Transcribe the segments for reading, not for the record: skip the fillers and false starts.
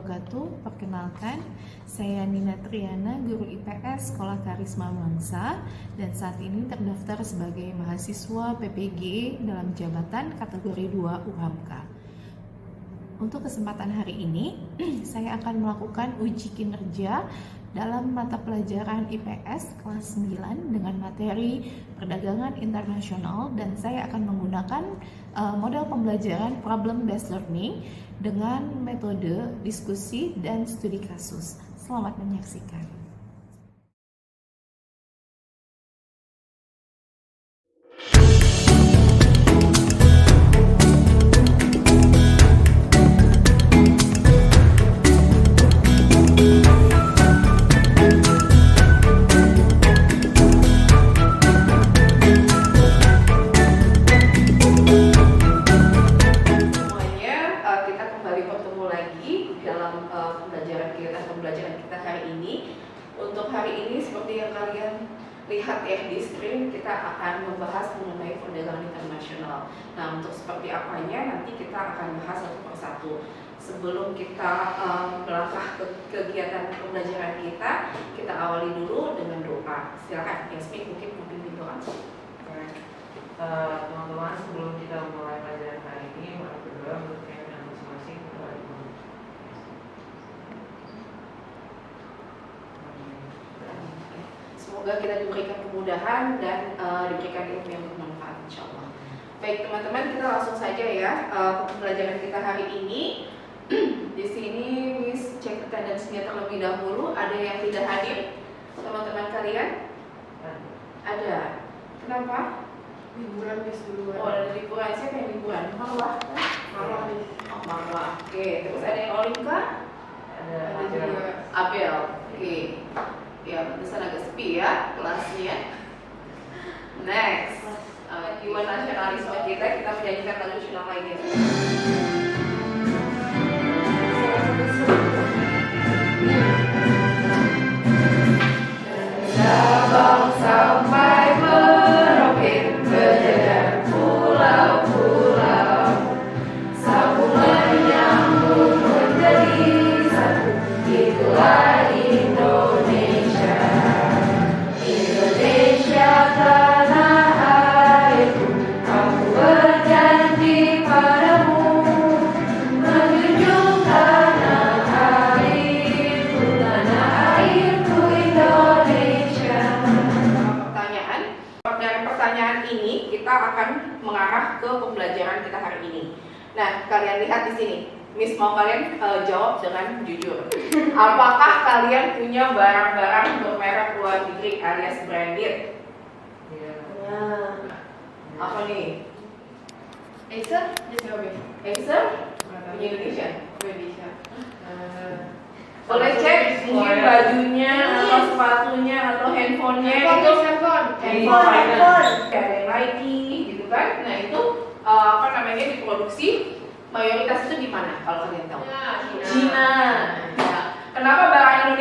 wabarakatuh. Perkenalkan, saya Nina Triana, guru IPS Sekolah Karisma Bangsa, dan saat ini terdaftar sebagai mahasiswa PPG dalam jabatan kategori 2 UHAMKA. Untuk kesempatan hari ini, saya akan melakukan uji kinerja dalam mata pelajaran IPS kelas 9 dengan materi perdagangan internasional, dan saya akan menggunakan model pembelajaran problem based learning dengan metode diskusi dan studi kasus. Selamat menyaksikan. Pembelajaran kita hari ini. Untuk hari ini seperti yang kalian lihat ya di screen, kita akan membahas mengenai perdagangan internasional. Nah, untuk seperti apanya nanti kita akan bahas satu persatu. Sebelum kita melangkah ke kegiatan pembelajaran kita awali dulu dengan doa. Silakan Yasmin mungkin memimpin doa. Teman-teman, sebelum kita mulai pelajaran hari ini, mari berdoa untuk keyakinan masing-masing. Semoga kita diberikan kemudahan dan diberikan ilmu yang bermanfaat, insya Allah. Baik teman-teman, kita langsung saja ya pembelajaran kita hari ini. Di sini Miss cek attendance-nya terlebih dahulu. Ada yang tidak hadir, teman-teman kalian? Ada. Kenapa? Liburan Miss duluan. Oh, ada liburan. Siapa yang liburan? Marwah? Marwah. Oh, Marwah. Oke. Terus ada yang Olimka? Ada juga Abel. Oke. Ya, pantesan agak sepi ya kelasnya. Next, jiwa nasionalisme kita menyanyikan lagu nasional lainnya. Sabang sampai Merauke, berjajar pulau-pulau, sambung menyambung menjadi satu, itulah Indonesia. Indonesia tanah airku, aku berjanji padamu, menjunjung tanah airku Indonesia. Dari pertanyaan ini kita akan mengarah ke pembelajaran kita hari ini. Nah, kalian lihat di sini. Miss mau kalian jawab dengan jujur. Apakah kalian punya barang-barang bermerek luar negeri alias branded? Iya. Apa nih? Acer? Acer? Punya Indonesia? Indonesia. Boleh cek mungkin bajunya atau sepatunya atau handphonenya itu handphone. Ada yang Nike gitu kan? Nah itu diproduksi mayoritas itu di mana kalau kalian tahu? Cina. Ya. Kenapa barang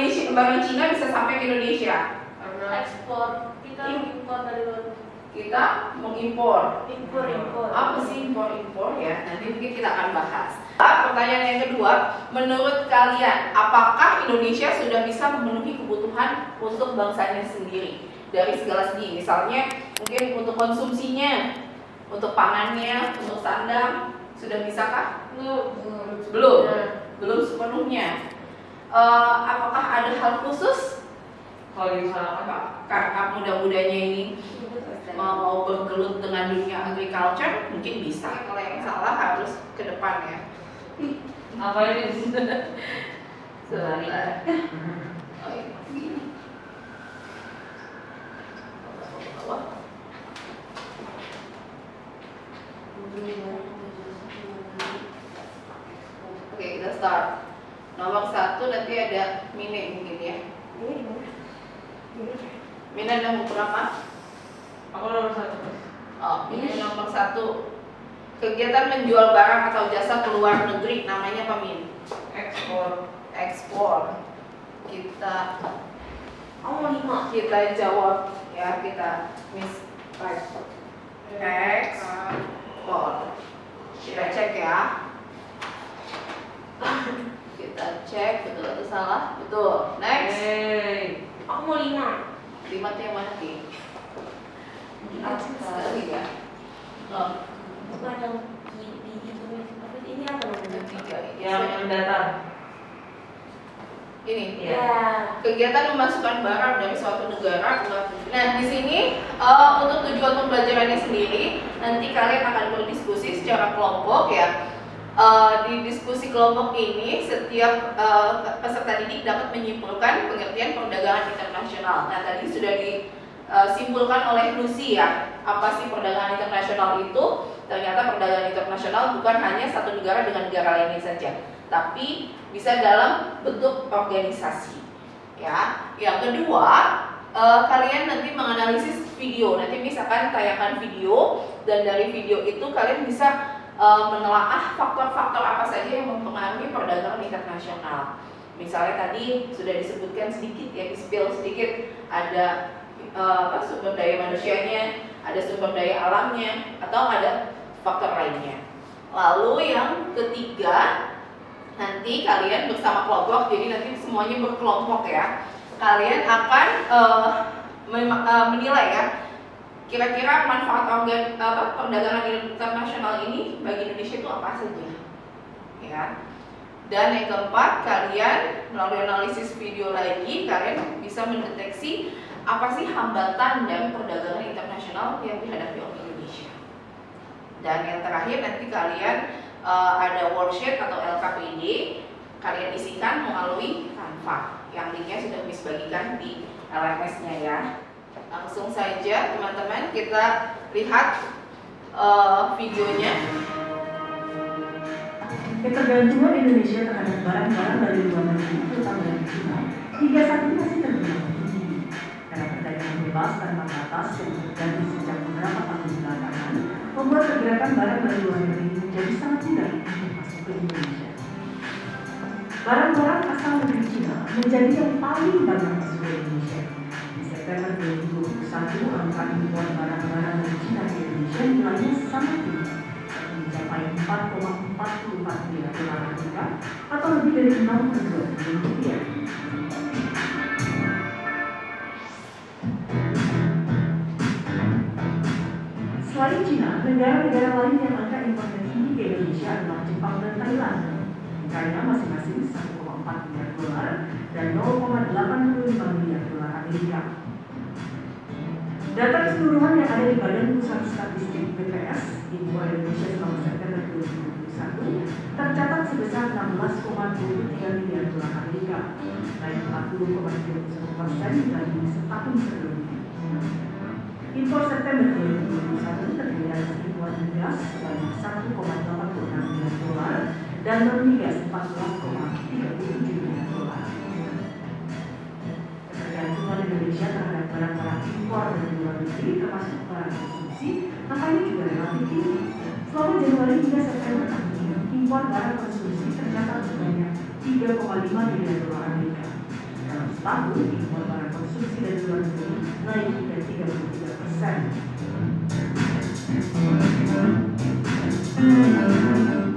Cina bisa sampai ke Indonesia? Karena ekspor, kita impor dari luar. Kita mengimpor. Impor. Apa sih impor ya? Nanti mungkin kita akan bahas. Pertanyaan yang kedua, menurut kalian apakah Indonesia sudah bisa memenuhi kebutuhan untuk bangsanya sendiri dari segala segi? Misalnya mungkin untuk konsumsinya, untuk pangannya, untuk sandang, sudah bisakah? Belum sepenuhnya. Apakah ada hal khusus? kalau diusahakan Kakak muda-mudanya ini mau bergelut dengan dunia agriculture, mungkin bisa. Kalau yang salah harus ke depan ya. apa ini? Sebentar. Oh iya, begini. Oke, kita start. Nomor 1 nanti ada Mine mungkin ya. Mine nomor berapa? Aku nomor 1. Oh, ini nomor 1. Kegiatan menjual barang atau jasa ke luar negeri namanya apa, Min? Ekspor. Kita jawab ya, kita Miss ekspor. Kita cek ya. Kita cek betul atau salah. Betul. Next. Aku mau 5. 5 tuh yang mana Ki? Di Atas atas. sekali ya. Oh, Bukan yang di itu. Apa ini apa namanya? ketiga. Yang datar. Ini. Ya. Kegiatan memasukkan barang dari suatu negara ke luar negeri. Nah, di sini untuk tujuan pembelajarannya sendiri, nanti kalian akan berdiskusi secara kelompok ya. Di diskusi kelompok ini, setiap peserta didik dapat menyimpulkan pengertian perdagangan internasional. Nah, tadi sudah disimpulkan oleh Lucy ya, apa sih perdagangan internasional itu? Ternyata perdagangan internasional bukan hanya satu negara dengan negara lainnya saja, tapi bisa dalam bentuk organisasi. Ya, yang kedua, kalian nanti menganalisis video. Nanti misalkan tayangkan video, dan dari video itu kalian bisa menelaah faktor-faktor apa saja yang mempengaruhi perdagangan internasional. Misalnya tadi sudah disebutkan sedikit ya, di-spill sedikit, ada sumber daya manusianya, ada sumber daya alamnya, atau ada faktor lainnya. Lalu yang ketiga, nanti kalian bersama kelompok, jadi nanti semuanya berkelompok ya. Kalian akan menilai ya, kira-kira manfaat perdagangan internasional ini bagi Indonesia itu apa saja, ya. Dan yang keempat, kalian melalui analisis video lagi, kalian bisa mendeteksi apa sih hambatan dari perdagangan internasional yang dihadapi oleh Indonesia. Dan yang terakhir, nanti kalian ada worksheet atau LKPD, kalian isikan melalui Canva, yang linknya sudah dibagikan di LMS-nya ya. Langsung saja teman-teman kita lihat videonya. Ketergantungan Indonesia terhadap barang-barang dari luar negeri, terutama dari China, hingga saat ini masih terbilang tinggi. Karena perdagangan bebas tanpa batas yang terjadi sejak beberapa tahun belakangan, membuat pergerakan barang dari luar negeri menjadi sangat mudah untuk masuk ke Indonesia. Barang-barang asal negeri China menjadi yang paling banyak masuk ke Indonesia. Di September 2021, angka impor barang-barang dari China ke Indonesia nilainya sangat tinggi, mencapai 4,44 miliar dolar Amerika atau lebih dari 62 triliun rupiah. Selain China, negara-negara lain yang angka impor tinggi ke Indonesia adalah Jepang dan Thailand. China masing-masing 1,4 miliar dolar dan 0,85 miliar dolar Amerika. Data keseluruhan yang ada di Badan Pusat Statistik BPS impor Indonesia selama September 2021 tercatat sebesar 16,23 miliar dolar Amerika, naik 40,31% dibanding setahun sebelumnya. Impor September 2021 terdiri atas impor migas sebanyak 1,86 miliar dolar dan non-migas 14,37 miliar dolar. Ketergantungan Indonesia terhadap barang-barang impor dari luar negeri termasuk barang konsumsi, makanya juga relatif tinggi. Selama Januari hingga September tahun ini, impor barang konsumsi tercatat sebanyak 3,5 miliar dolar Amerika. Dalam setahun, impor barang konsumsi dari luar negeri naik hingga 33%.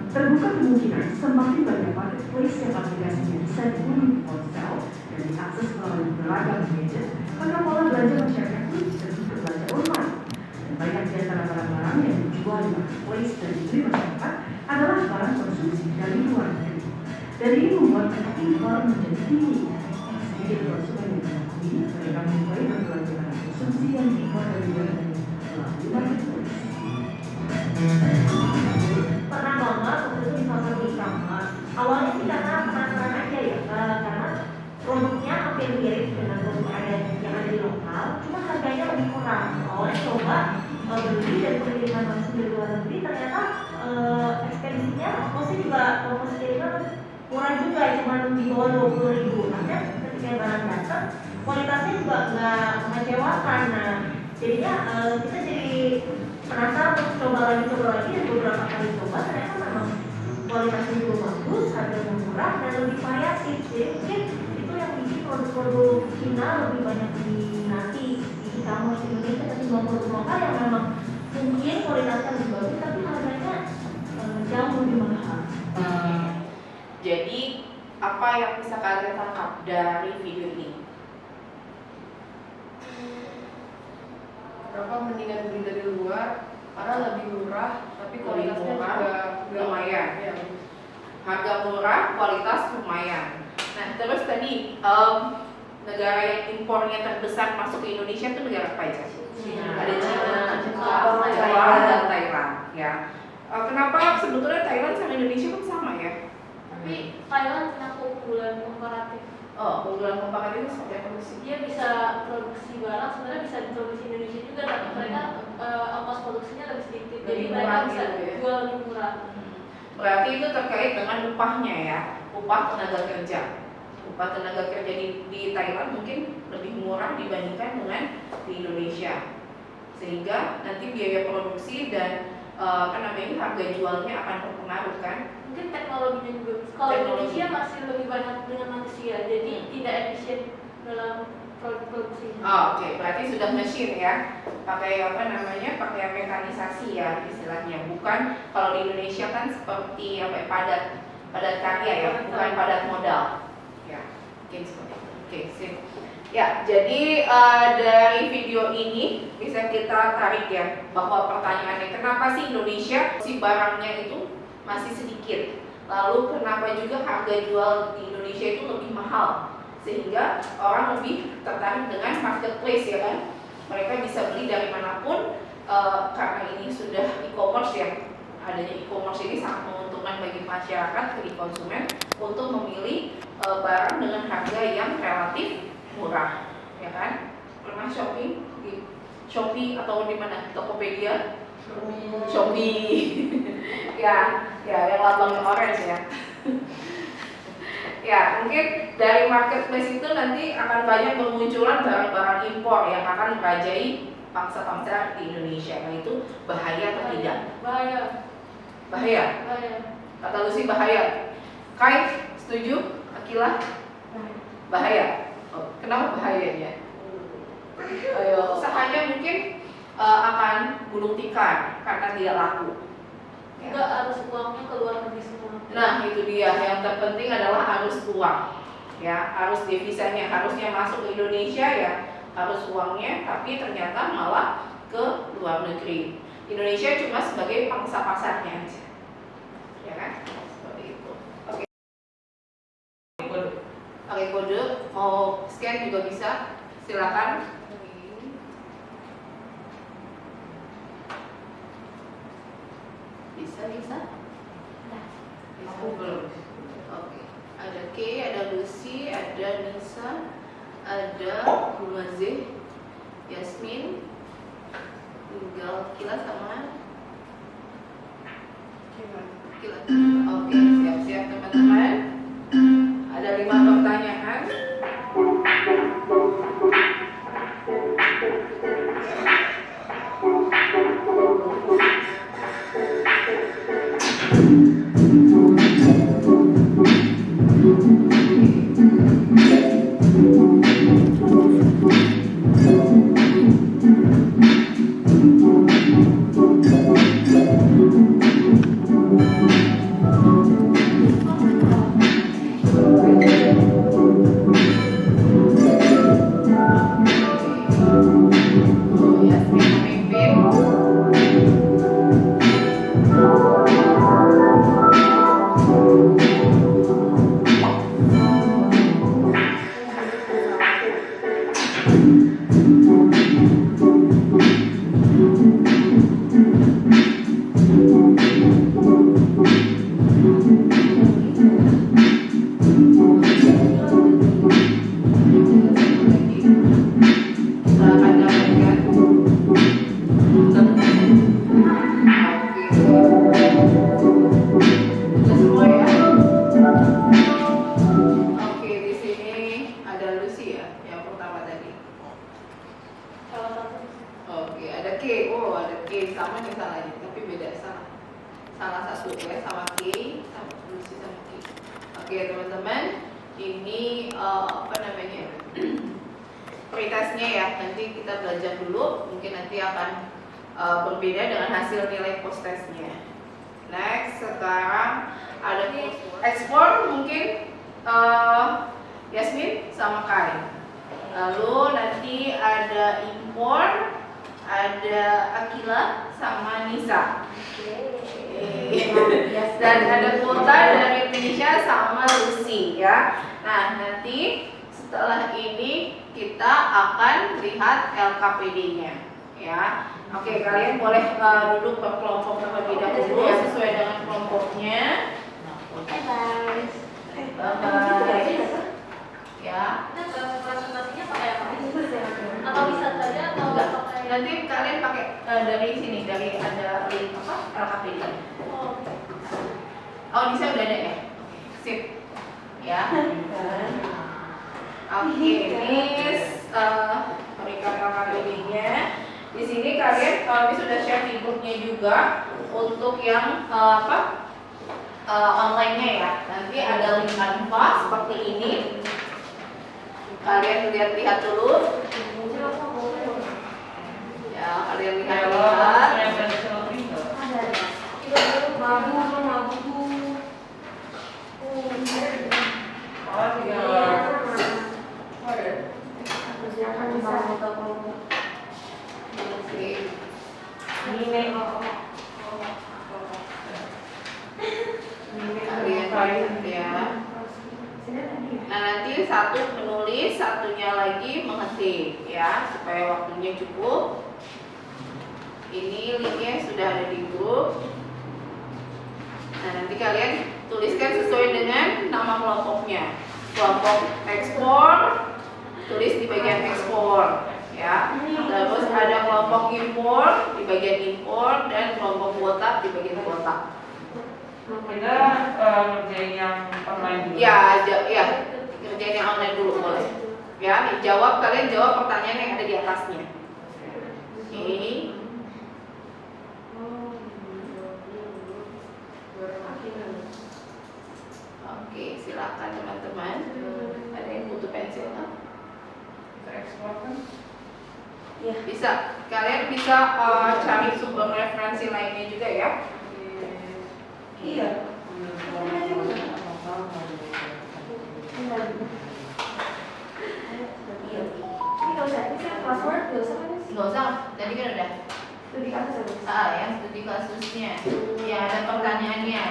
Terbuka kemungkinan semakin banyak marketplace yang aplikasinya bisa diunduh di ponsel dan diakses melalui beragam gadget, maka pola belanja masyarakat pun bisa berbelanja online. Dan banyak di antara barang-barang yang dijual di marketplace dan dibeli masyarakat adalah barang konsumsi dari luar negeri. Dan ini membuat angka impor menjadi tinggi. Sedikit konsumen yang mengakui mereka mulai berbelanja barang konsumsi yang diimpor dari luar negeri melalui marketplace. Pernah banget waktu itu di salah satu e-commerce. Awalnya sih karena penasaran aja ya, karena produknya hampir mirip dengan produk yang ada di lokal, cuma harganya lebih murah. Awalnya coba beli dan pengiriman langsung dari luar negeri, ternyata ekspedisinya ongkosnya juga ongkos kiriman murah juga, cuma di bawah 20.000. Artinya ketika barang datang, kualitasnya juga nggak mengecewakan. Nah, jadinya kita jadi penasaran untuk coba lagi dan beberapa kali coba ternyata memang kualitasnya juga bagus, harganya murah dan lebih variatif. Jadi mungkin itu yang bikin produk-produk Cina lebih banyak diminati di e-commerce Indonesia ketimbang produk lokal yang memang mungkin kualitasnya lebih bagus tapi harganya jauh lebih mahal. Jadi Apa yang bisa kalian tangkap dari video ini? Kenapa mendingan beli dari luar? Karena lebih murah, tapi Lebih kualitasnya murah, juga lumayan. Ya, Harga murah, kualitas lumayan. Nah, terus tadi negara yang impornya terbesar masuk ke Indonesia itu negara apa aja? Ada China, Jepang, dan Thailand. Ya. Kenapa sebetulnya Thailand sama Indonesia kan sama ya? Tapi Thailand punya keunggulan komparatif. Oh, keunggulan komparatif itu seperti apa sih? Dia bisa produksi barang sebenarnya bisa diproduksi Indonesia juga, tapi mereka ongkos produksinya lebih sedikit. Jadi Lebih mereka murah bisa gitu ya? jual lebih murah. Berarti itu terkait dengan upahnya ya, upah tenaga kerja. Upah tenaga kerja di Thailand mungkin lebih murah dibandingkan dengan di Indonesia, sehingga nanti biaya produksi dan harga jualnya akan terpengaruh kan? Mungkin teknologinya juga. Kalau Teknologi. Indonesia masih lebih banyak dengan manusia, jadi tidak efisien dalam produksi. Oh, oke, berarti sudah mesin ya, pakai pakai mekanisasi ya istilahnya. Bukan kalau di Indonesia kan seperti padat karya ya, bukan padat modal. Ya, mungkin seperti itu. Oke, sip. Ya, jadi dari video ini bisa kita tarik ya bahwa pertanyaannya kenapa sih Indonesia si barangnya itu masih sedikit, lalu kenapa juga harga jual di Indonesia itu lebih mahal, sehingga orang lebih tertarik dengan marketplace ya kan, mereka bisa beli dari manapun karena ini sudah e-commerce ya. Adanya e-commerce ini sangat menguntungkan bagi masyarakat, bagi konsumen untuk memilih barang dengan harga yang relatif murah, ya kan? Pernah shopping di Shopee atau di mana? Tokopedia? Shopee. ya, yang lambangnya orange ya. Ya, mungkin dari marketplace itu nanti akan banyak bermunculan barang-barang impor yang akan merajai pangsa-pangsa di Indonesia. Nah, itu bahaya atau tidak? Bahaya. Bahaya. Bahaya. Kata Lucy bahaya. Kai, setuju? Akila? Bahaya. Oh, kenapa bahayanya? Ayo, usahanya mungkin akan gulung tikar karena tidak laku. Ya. Juga harus uangnya keluar negeri semua. Nah, itu dia. Yang terpenting adalah harus uang. Ya, harus devisanya harusnya masuk ke Indonesia ya, harus uangnya, tapi ternyata malah ke luar negeri. Indonesia cuma sebagai pangsa pasarnya aja. Ya kan? Seperti itu. Oke. Pakai kode, mau scan juga bisa. Silakan. Bisa? Aku belum. Oke. Ada K, ada Lucy, ada Nisa, ada Lumazeh, Yasmin, tinggal Kila sama Kila. Oke, siap-siap teman-teman. Ada 5 pertanyaan. Yasmin memimpin. Oke, di sini ada Lucy ya, yang pertama tadi. Salah satu. Oke, ada K. Oh, ada K sama nih salahnya, tapi beda salah satu ya, sama K, sama Lucy sama K. Oke, teman-teman, ini prioritasnya ya. Nanti kita belajar dulu, mungkin nanti akan berbeda dengan hasil nilai post testnya. Next, sekarang ada ekspor mungkin Yasmin sama Kai. Lalu nanti ada impor, ada Akila sama Nisa. Dan ada kuota dari Indonesia sama Lucy ya. Nah, nanti setelah ini kita akan lihat LKPD-nya ya. Oke, kalian boleh duduk berkelompok terlebih dahulu sesuai dengan kelompoknya. Bye. Ya. Kita presentasinya pakai apa? Atau bisa saja atau Enggak. pakai? Nanti kalian pakai dari sini, dari ada link apa? LKPD. Oh, Nisa udah ada ya? Sip. Ya. Oke, ini recap LKPD-nya. Di sini kalian kami sudah share di grupnya juga untuk yang online-nya ya. Nanti ada link Canva seperti ini. Kalian lihat-lihat dulu. Ya, kalian lihat-lihat. yang tradisional printer. Kalian lihat ya. Nah, nanti satu menulis, satunya lagi mengetik ya, supaya waktunya cukup. Ini linknya sudah ada di grup. Nah, nanti kalian tuliskan sesuai dengan nama kelompoknya. Kelompok ekspor, tulis di bagian ekspor ya. Terus ada kelompok impor di bagian impor dan kelompok kuota di bagian kuota. Kita ngerjain yang online dulu. Ya, ya, kerjain yang online dulu boleh. Ya, kalian jawab pertanyaan yang ada di atasnya. Oke. Oke, silakan teman-teman. Ada yang butuh pensil kan? Kita ekspor kan? Bisa. Kalian bisa cari sumber referensi lainnya juga ya. Iya. Ini nggak usah, ini kan password nggak usah kan? Nggak usah, tadi kan udah. Studi kasus aja. Yang studi kasusnya. Ya, ada pertanyaannya.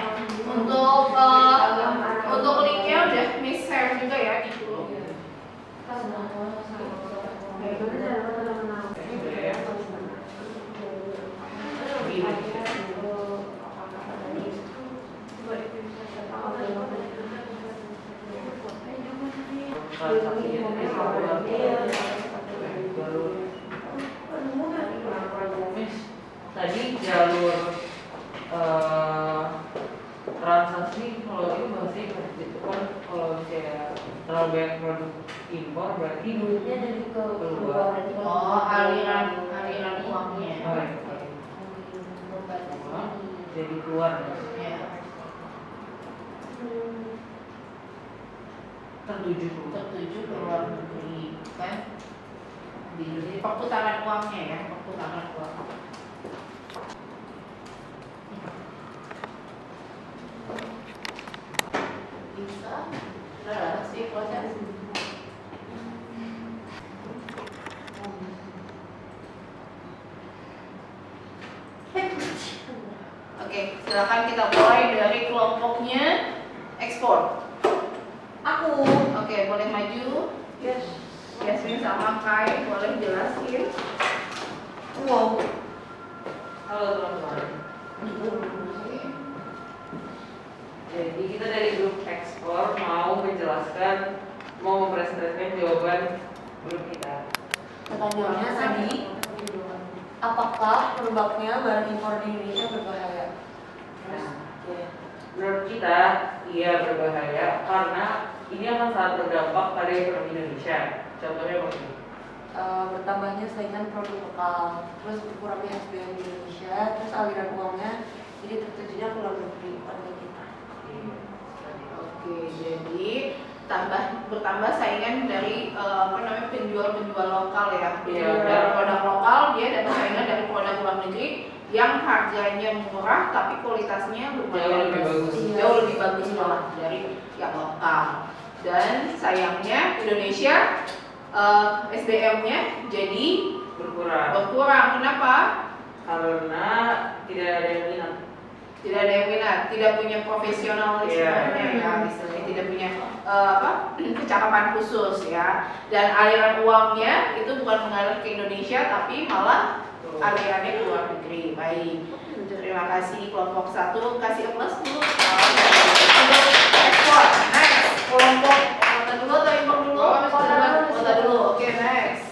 Untuk linknya udah miss share juga ya di grup. Tadi jalur transaksi kalau itu masih itu kan kalau misalnya terlalu banyak produk impor berarti Duitnya jadi ke keluar. Oh, aliran uangnya. Jadi keluar Ya. tertuju Tertuju ke luar negeri kan? Jadi perputaran uangnya ya, perputaran uang. Bisa. Udah sih proses. Oke, silakan kita mulai dari kelompoknya ekspor. Aku. Oke, boleh maju. Yes. Yasmin sama Kai boleh jelasin. Wow. Halo teman-teman. Jadi kita dari grup ekspor mau mempresentasikan jawaban grup kita. Pertanyaannya tadi, apakah produknya barang impor di Indonesia berbahaya? Nah, menurut kita iya berbahaya karena ini akan sangat berdampak pada ekonomi Indonesia. Contohnya begini. Bertambahnya saingan produk lokal, terus berkurangnya SDM di Indonesia, terus aliran uangnya jadi tertujunya ke luar negeri, bukan ke kita. Oke, jadi bertambah saingan dari penjual-penjual lokal ya. Iya. Dari produk lokal dia dapat saingan dari produk luar negeri yang harganya murah tapi kualitasnya lumayan Jauh lebih bagus. Jauh lebih bagus malah dari yang lokal. Dan sayangnya Indonesia SDM-nya jadi berkurang. Kenapa? Karena tidak ada yang minat. Tidak ada yang minat, tidak punya profesionalismenya ya, istilahnya tidak punya kecakapan khusus ya. Dan aliran uangnya itu bukan mengalir ke Indonesia tapi malah alirannya ke luar negeri. Baik, terima kasih kelompok 1, kasih plus dulu. Ekspor, next kelompok kota dulu atau impor dulu? Kota dulu, oke next.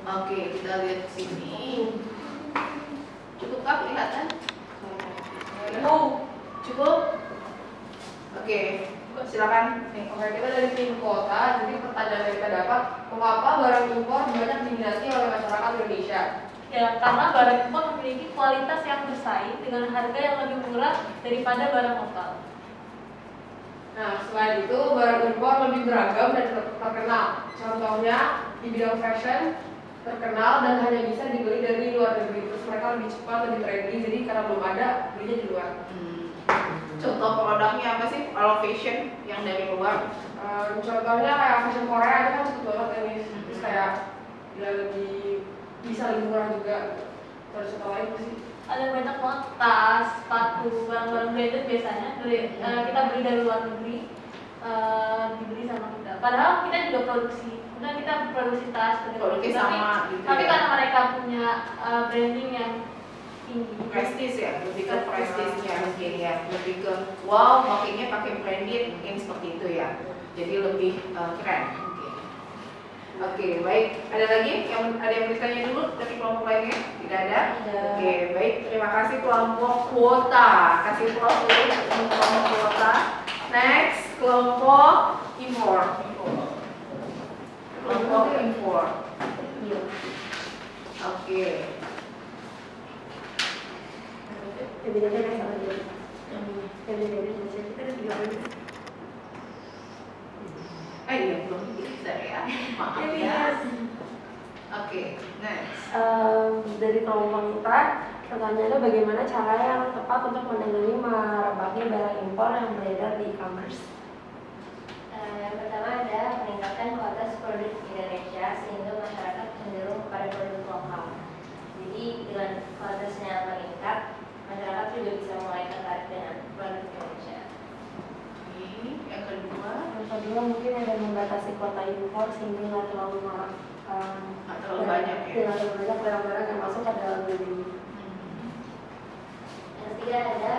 Oke, kita lihat sini. Cukup kah kelihatan? Cukup? Oke, silakan. Oke, kita dari tim kota, jadi pertanyaan yang kita dapat, mengapa barang impor banyak diminati oleh masyarakat Indonesia? Ya, karena barang impor memiliki kualitas yang bersaing dengan harga yang lebih murah daripada barang lokal. Nah, selain itu, barang impor lebih beragam dan terkenal. Contohnya, di bidang fashion, terkenal dan hanya bisa dibeli dari luar negeri. Terus mereka lebih cepat, lebih trendy, jadi karena belum ada, belinya di luar. Contoh produknya apa sih? Kalau fashion yang dari luar? Contohnya kayak fashion Korea itu kan cepet banget ya nih. Terus kayak dia bisa lebih murah juga. Terus contoh lain sih? Ada banyak banget tas, sepatu, barang-barang branded biasanya kita beli dari luar negeri, dibeli sama kita. Padahal kita juga produksi, kemudian kita produksi tas, Produksi sama gitu tapi ya. karena mereka punya branding yang tinggi. Prestis ya, lebih ke prestisnya mungkin ya, lebih ke wow, pakainya pakai branded mungkin seperti itu ya. Jadi lebih keren mungkin. Oke, baik. Ada lagi ada yang bertanya dulu dari kelompok lainnya? Tidak ada? Oke, baik. Terima kasih kelompok kuota. Kasih plus dulu untuk kelompok kuota. Next, kelompok impor. Kelompok impor. Oke. Iya, belum bisa ya. Maaf ya. Oke, next. Dari kelompok kita, pertanyaannya bagaimana cara yang tepat untuk menangani merebaknya barang impor yang beredar di e-commerce? Yang pertama ada peningkatan kualitas produk Indonesia sehingga masyarakat cenderung kepada produk lokal. Jadi dengan kualitasnya meningkat, masyarakat juga bisa mulai tertarik dengan produk Indonesia. Yang kedua, Mungkin ada membatasi kuota impor sehingga nggak terlalu banyak ya. Tidak terlalu banyak barang-barang yang masuk ke dalam negeri. Yang ketiga ada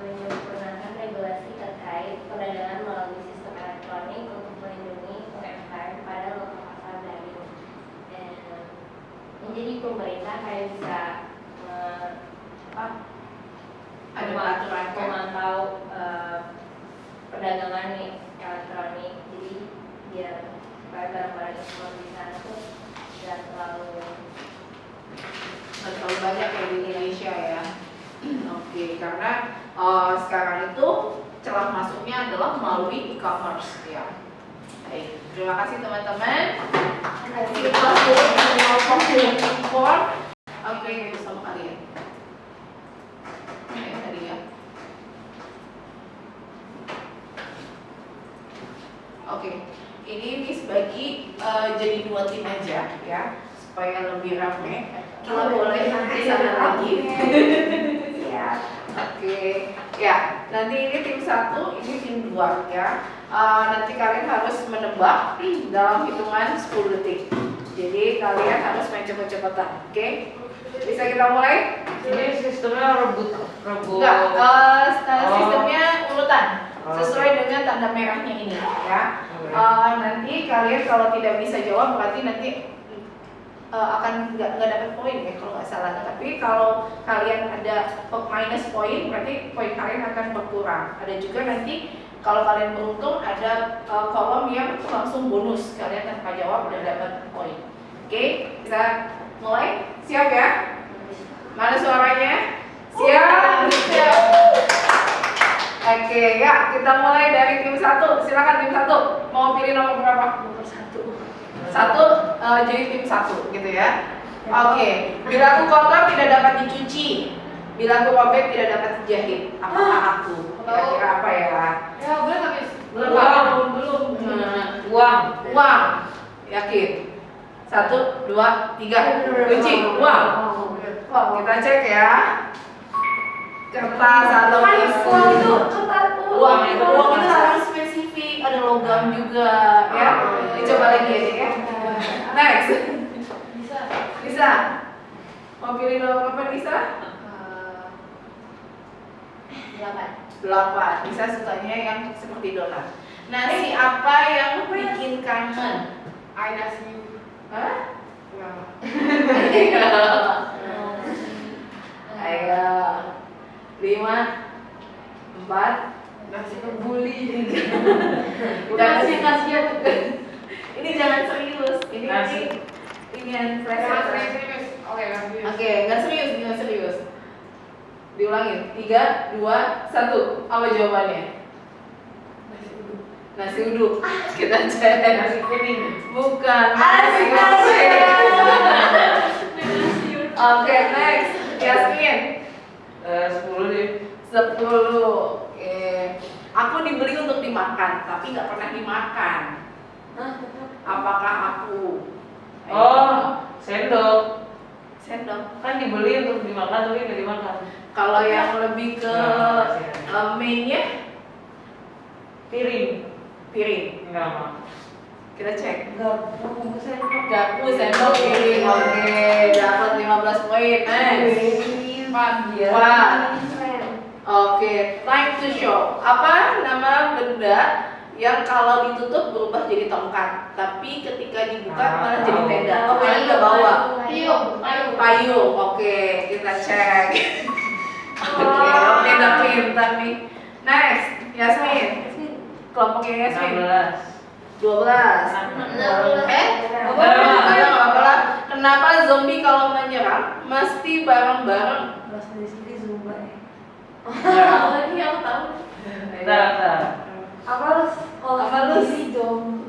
menyempurnakan regulasi terkait perdagangan melalui sistem elektronik untuk melindungi UMKM pada lokal pasar daring. Dan jadi pemerintah kayak bisa ada peraturan kan? memantau perdagangan nih elektronik, jadi biar barang-barang ekspor di sana tuh tidak terlalu banyak ya di Indonesia ya. Oke, karena sekarang itu celah masuknya adalah melalui e-commerce ya. Baik, terima kasih teman-teman. Kasih kelas dulu untuk kelompok impor. Oke, sama kalian. Tadi ya. Oke, ini Miss bagi jadi 2 tim aja ya, supaya lebih ramai. Kita boleh nanti sana lagi. ya. Oke, ya. Nanti ini tim 1, ini tim 2 ya. Nanti kalian harus menebak dalam hitungan 10 detik. Jadi kalian harus main cepet-cepetan, oke? Bisa kita mulai? Ini sistemnya rebut. Enggak, sistemnya urutan sesuai dengan tanda merahnya ini ya. Nanti kalian kalau tidak bisa jawab berarti nanti akan nggak dapat poin ya kalau nggak salah. Tapi kalau kalian ada minus poin berarti poin kalian akan berkurang. Ada juga nanti kalau kalian beruntung ada kolom yang langsung bonus, kalian tanpa jawab udah dapat poin. Oke, kita mulai. Siap ya? Mana suaranya? Siap. Oke, ya kita mulai dari tim 1. Silakan tim 1. Mau pilih nomor berapa? Nomor 1. Jadi tim 1 gitu ya. Oke, bila aku kotor tidak dapat dicuci, bila aku robek tidak dapat dijahit. Apakah aku? Kira-kira apa ya? Ya, boleh nggak, Miss? Belum. Uang. Uang. Yakin? 1, 2, 3. Kunci. Uang. Kita cek ya. Kertas atau Uang itu kertas uang itu sangat spesifik, ada logam juga ya. Dicoba lagi aja ya. Next. Bisa. Mau pilih nomor apa Lisa? 8. Lisa sukanya yang seperti donat. Nasi apa yang bikin kangen? I nasi. Hah? Ya. Ayo. 5, 4. Nasi kebuli. Nasi kasihan. Ini jangan serius. Ini Nasi. yang Jangan flash. serius. Oke, nasi. Oke, nggak serius. Diulangin. 3, 2, 1. Apa jawabannya? Nasi uduk. Kita cek. Nasi kuning. Bukan. Nasi Oke, next. Yasmin. 10 deh. 10. Oke. Aku dibeli untuk dimakan, tapi nggak pernah dimakan. Apakah aku? Oh, sendok. Sendok. Kan dibeli untuk dimakan tapi nggak dimakan. Kalau yang lebih ke mainnya Piring. piring. Enggak mah. Kita cek. Garpu sendok. Garpu, sendok, piring. Oke, dapat 15 poin. Next. Wah. Oke, time to show. Apa nama benda yang kalau ditutup berubah jadi tongkat, tapi ketika dibuka malah jadi tenda? Oh, kalian nggak bawa. Payung. Oke, kita cek. Oke, udah pintar nih. Next, Yasmin. Kelompoknya Yasmin. 12. Nggak apa-apa lah. Kenapa zombie kalau menyerang mesti bareng-bareng? Ini aku tahu. Bentar. Apa lu sih jom?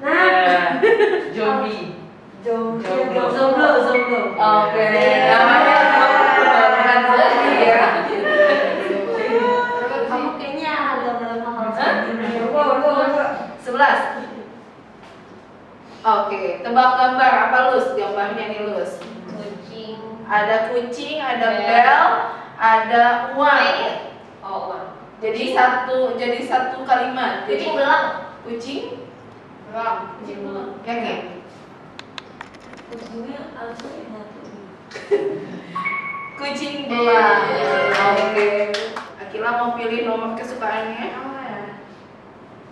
Nah, zombie. Jomblo. Oke, namanya bukan zombie ya. Kamu kayaknya ada dalam hal sendiri. 11. Oke, tebak gambar apa Lus? Gambarnya nih Lus. Kucing. Ada kucing, ada bel, ada uang. Oh, uang. Jadi satu kalimat. Jadi Kucing belang. kucing, Kucing belang. yakin? Kucingnya langsung ingat. Kucing belang. Oke. Akila mau pilih nomor kesukaannya?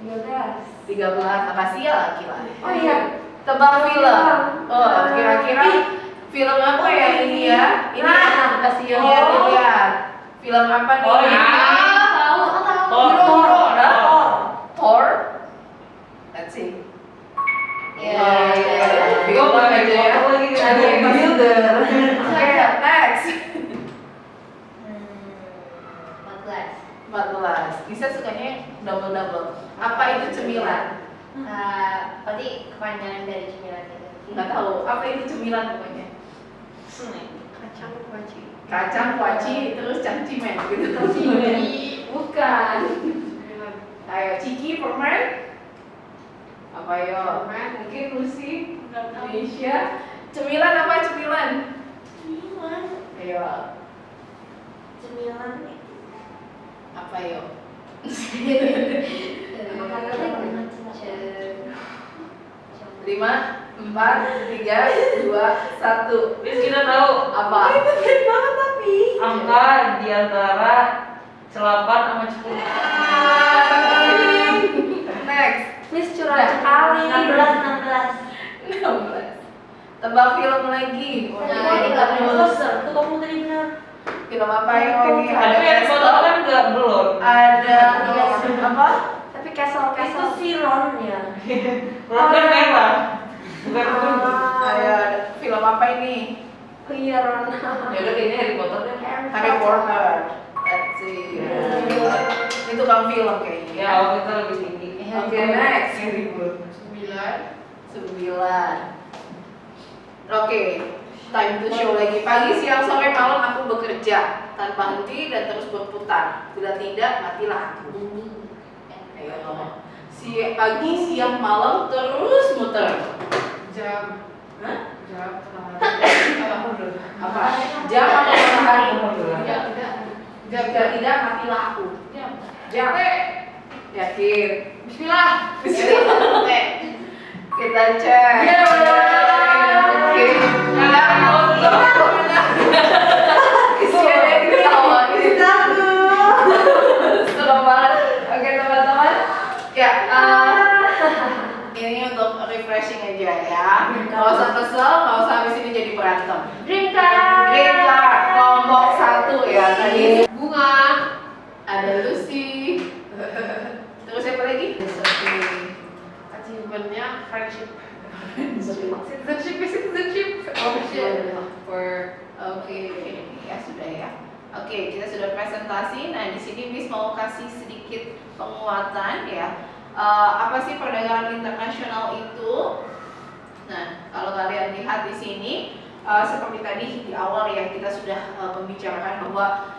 13. Makasih ya Akila. Oh iya. Tebak film. Oh, kira-kira film apa ya ini ya? Ini kasih lihat. Film apa nih? Oh, ini. Thor. Let's see. Film aja ya. Ada builder. Oke, next. 14. Bisa sukanya double. Apa itu cemilan? Berarti kepanjangan dari cemilan itu. Nggak tahu. Apa itu cemilan pokoknya? Kacang kuaci terus cangcimen gitu. Bukan. Ayo, ciki, permen. Apa yo? Mungkin Lucy, Indonesia. Cemilan apa cemilan? Ayo. Cemilan. Apa yo? Lima, 4, 3, 2, 1. Terus kita tahu Apa? angka di antara 8 sama 10. Next. Miss curang sekali. 16. Tebak film lagi. Terus itu kamu tadi benar. Film apa yo ini? Ada Tapi yang foto Castle. kan nggak belum. Ada apa? Tapi castle itu si Ron ya. Ron kan merah. Bukan kuning. Ayo, ada film apa ini? Oh iya Ron. Ya udah kayaknya Harry Potter deh. Harry Potter. Let's see. Ini tukang film kayaknya. Ya, oh, kita lebih tinggi. Oke, next. 9. Oke, time to show lagi. Pagi, siang, sore, malam aku bekerja. tanpa henti dan terus berputar. Bila tidak, matilah aku. Ayo. Pagi, siang, malam terus muter. Jam. Hah? Jam. Apa? Jam atau matahari? Jam. Bila tidak, matilah aku. Jam. Yakin? Bismillah. Kita cek. Oke. Isinya ketawa. Seru banget. Oke teman-teman. Ya, ini untuk refreshing aja ya. Nggak usah kesel, nggak usah habis ini jadi berantem. Green card. Green card kelompok 1 ya tadi. Bunga. Ada Lucy. Terus siapa lagi? Achievementnya friendship. Citizenship. Oke, ya sudah ya. Oke, kita sudah presentasi. Nah, di sini Miss mau kasih sedikit penguatan ya. Apa sih perdagangan internasional itu? Nah, kalau kalian lihat di sini, seperti tadi di awal ya kita sudah membicarakan bahwa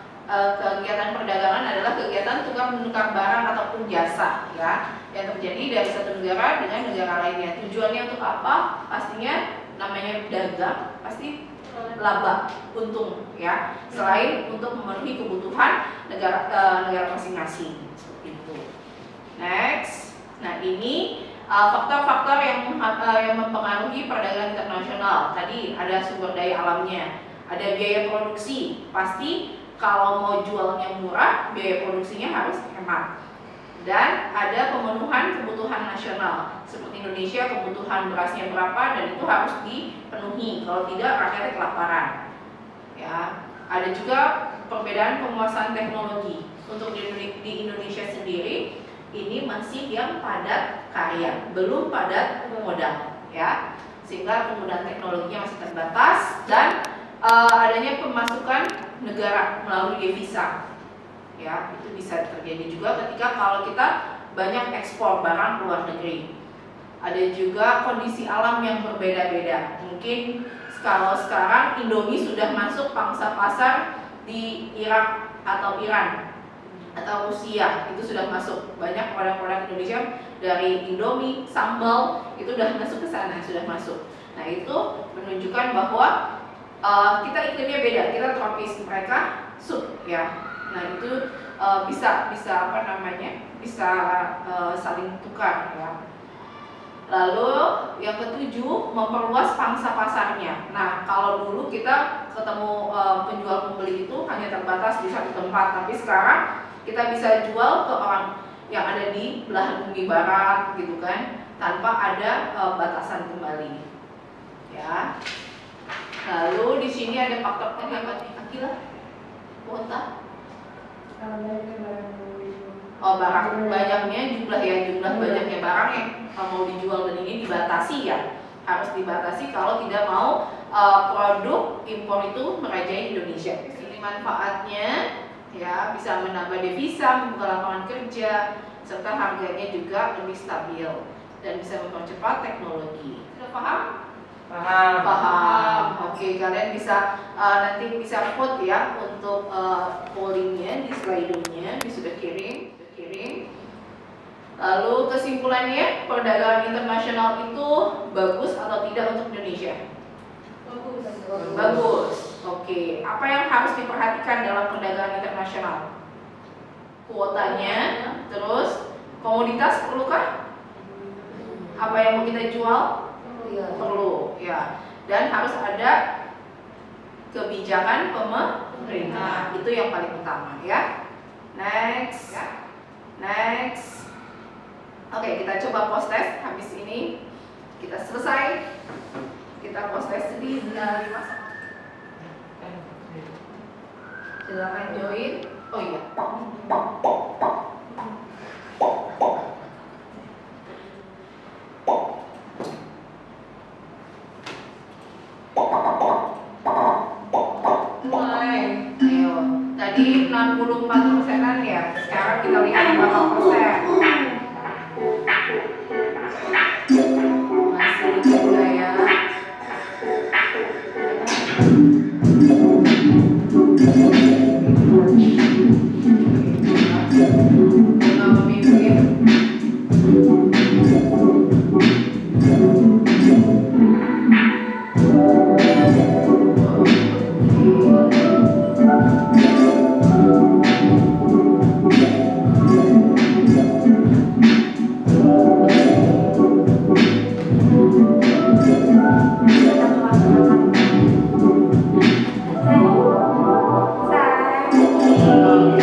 kegiatan perdagangan adalah kegiatan tukar menukar barang ataupun jasa ya yang terjadi dari satu negara dengan negara lainnya. Tujuannya untuk apa? Pastinya namanya dagang, pasti laba, untung ya. Selain untuk memenuhi kebutuhan negara masing-masing seperti itu. Next, nah ini faktor-faktor yang mempengaruhi perdagangan internasional. Tadi ada sumber daya alamnya, ada biaya produksi. Pasti kalau mau jualnya murah, biaya produksinya harus hemat. Dan ada pemenuhan kebutuhan nasional. Seperti Indonesia, kebutuhan berasnya berapa dan itu harus dipenuhi. Kalau tidak, rakyatnya kelaparan. Ya, ada juga perbedaan penguasaan teknologi. Untuk di Indonesia sendiri, ini masih yang padat karya, belum padat modal, ya. Sehingga penggunaan teknologinya masih terbatas dan adanya pemasukan negara melalui devisa. Ya, itu bisa terjadi juga ketika kalau kita banyak ekspor barang ke luar negeri. Ada juga kondisi alam yang berbeda-beda. Mungkin kalau sekarang Indomie sudah masuk pangsa pasar di Irak atau Iran atau Rusia, itu sudah masuk. Banyak produk-produk Indonesia dari Indomie, sambal itu sudah masuk ke sana, sudah masuk. Nah, itu menunjukkan bahwa kita iklimnya beda, kita tropis, mereka sub ya. Nah, itu bisa apa namanya? Bisa saling tukar ya. Lalu yang ketujuh, memperluas pangsa pasarnya. Nah, kalau dulu kita ketemu penjual pembeli itu hanya terbatas di satu tempat, tapi sekarang kita bisa jual ke orang yang ada di belahan bumi barat gitu kan, tanpa ada batasan kembali. Ya. Lalu di sini ada faktor Akila, kuota. Oh, barang banyaknya jumlah banyaknya barang yang mau dijual dan ini dibatasi ya, harus dibatasi kalau tidak mau produk impor itu merajai Indonesia. Ini manfaatnya ya, bisa menambah devisa, membuka lapangan kerja, serta harganya juga lebih stabil dan bisa mempercepat teknologi. Sudah paham? Paham. Oke, kalian bisa nanti bisa vote ya untuk pollingnya di Slido-nya, sudah kirim. Lalu kesimpulannya, perdagangan internasional itu bagus atau tidak untuk Indonesia? Bagus. Oke, apa yang harus diperhatikan dalam perdagangan internasional? Kuotanya, terus komoditas perlukah? Apa yang mau kita jual? Perlu ya, dan harus ada kebijakan pemerintah, itu yang paling utama ya. Next. Oke, kita coba post test. Habis ini kita selesai, kita post test di 5. Silakan join. Oh iya. Ayo, tadi 64%-an ya. Sekarang kita lihat berapa persen. Masih juga ya.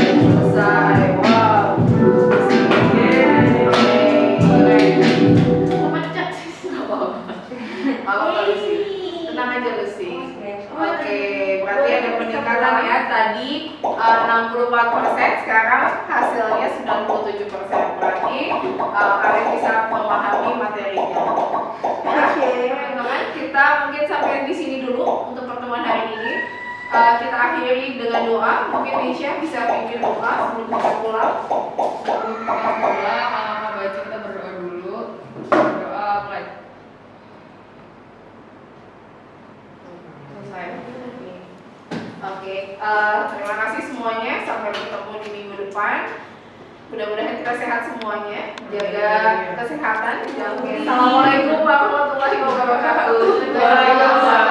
Selesai. Wow. Macet sih. Apa Lucy? Tenang aja Lucy. Oke, berarti ada peningkatan ya. Tadi 64%, sekarang hasilnya 97%. Berarti kalian bisa memahami materinya. Ya, teman-teman, kita mungkin sampai di sini dulu untuk pertemuan hari ini. Kita akhiri dengan doa. Mungkin Nisha bisa pimpin doa sebelum kita pulang. Sebelum kita pulang, Mama baca kita berdoa dulu. Berdoa mulai. Selesai. Oke, terima kasih semuanya. Sampai bertemu di minggu depan. Mudah-mudahan kita sehat semuanya. Jaga kesehatan. Assalamualaikum warahmatullahi wabarakatuh. Waalaikumsalam.